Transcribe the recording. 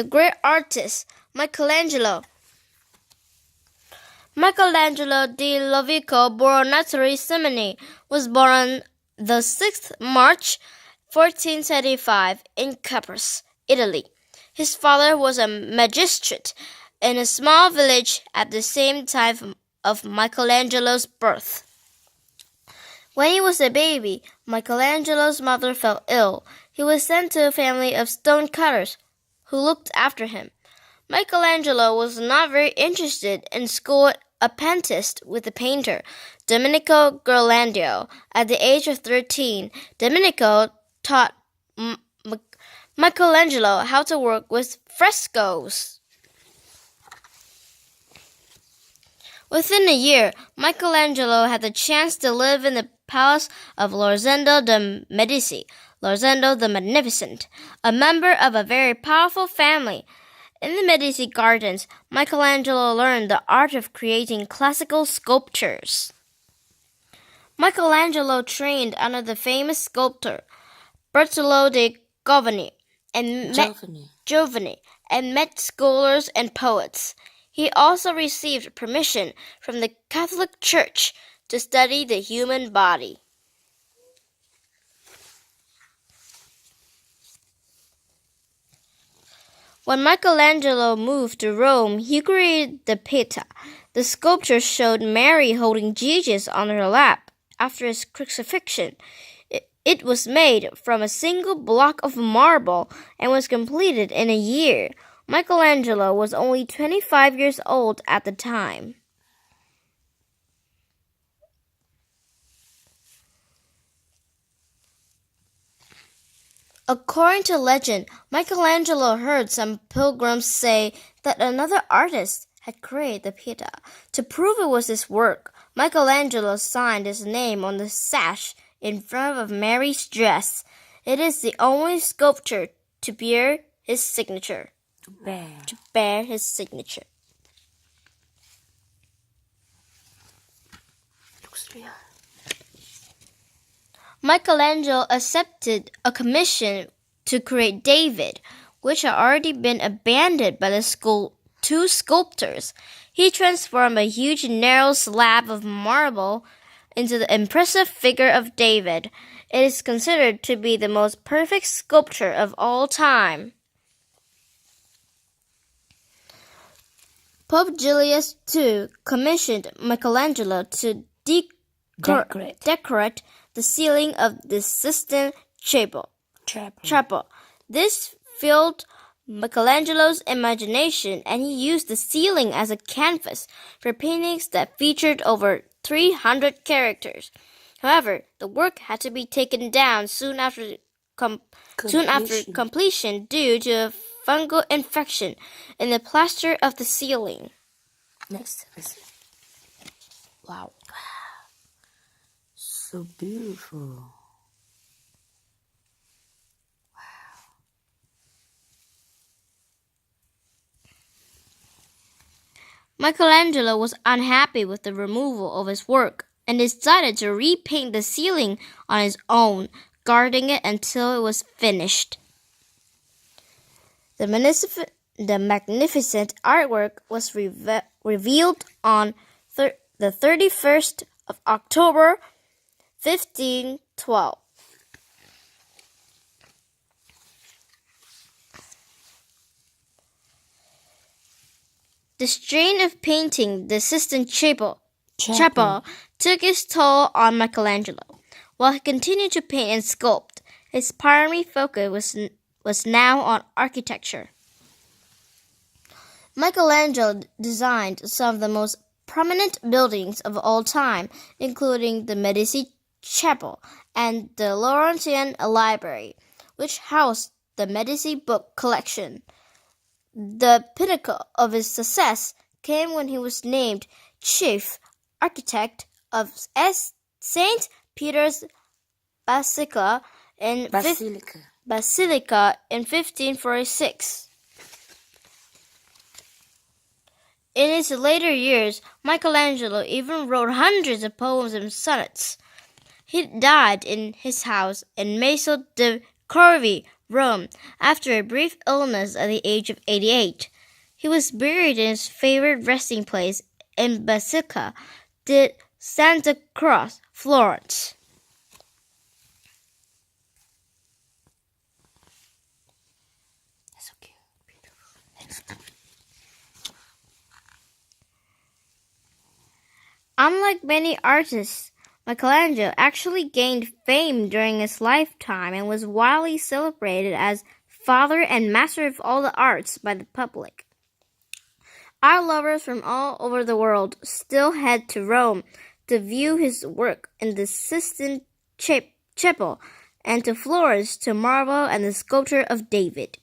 the great artist Michaelangelo. Michaelangelo di Lovico Buonarroti Simoni was born on the 6th March 1475 in Capri, Italy. His father was a magistrate in a small village at the same time of Michelangelo's birth. When he was a baby, Michelangelo's mother fell ill. He was sent to a family of stonecutters who looked after him. Michelangelo was not very interested in school, apprenticed with the painter Domenico Ghirlandaio. At the age of 13, Domenico taught Michelangelo how to work with frescoes. Within a year, Michelangelo had the chance to live in the palace of Lorenzo de' Medici, Lorenzo the Magnificent, a member of a very powerful family. In the Medici gardens, Michelangelo learned the art of creating classical sculptures. Michelangelo trained under the famous sculptor Bertolo di Giovanni and met scholars and poets. He also received permission from the Catholic Church to study the human body. When Michelangelo moved to Rome, he created the Pietà. The sculpture showed Mary holding Jesus on her lap after his crucifixion. It was made from a single block of marble and was completed in a year. Michelangelo was only 25 years old at the time. According to legend, Michelangelo heard some pilgrims say that another artist had created the Pietà. To prove it was his work, Michelangelo signed his name on the sash in front of Mary's dress. It is the only sculpture to bear his signature. To bear his signature. Michelangelo accepted a commission to create David, which had already been abandoned by the two sculptors. He transformed a huge narrow slab of marble into the impressive figure of David. It is considered to be the most perfect sculpture of all time. Pope Julius II commissioned Michelangelo to decorate the ceiling of the Sistine Chapel. This filled Michelangelo's imagination, and he used the ceiling as a canvas for paintings that featured over 300 characters. However, the work had to be taken down soon after completion due to a fungal infection in the plaster of the ceiling. Next. Wow. So beautiful. Michelangelo was unhappy with the removal of his work and decided to repaint the ceiling on his own, guarding it until it was finished. The magnificent artwork was revealed on the 31st of October 1512. The strain of painting the Sistine Chapel took its toll on Michelangelo. While he continued to paint and sculpt, his primary focus was now on architecture. Michelangelo designed some of the most prominent buildings of all time, including the Medici Chapel and the Florentine Library, which housed the Medici book collection. The pinnacle of his success came when he was named chief architect of St. Peter's Basilica in 1546. In his later years, Michelangelo even wrote hundreds of poems and sonnets. He died in his house in Maso de' Corvi, Rome, after a brief illness at the age of 88. He was buried in his favorite resting place in Basilica di Santa Croce, Florence. That's so cute. Beautiful. Next. Unlike many artists, Michaelangelo actually gained fame during his lifetime and was widely celebrated as father and master of all the arts by the public. Art lovers from all over the world still head to Rome to view his work in the Sistine Chapel and to Florence to marvel at the sculpture of David.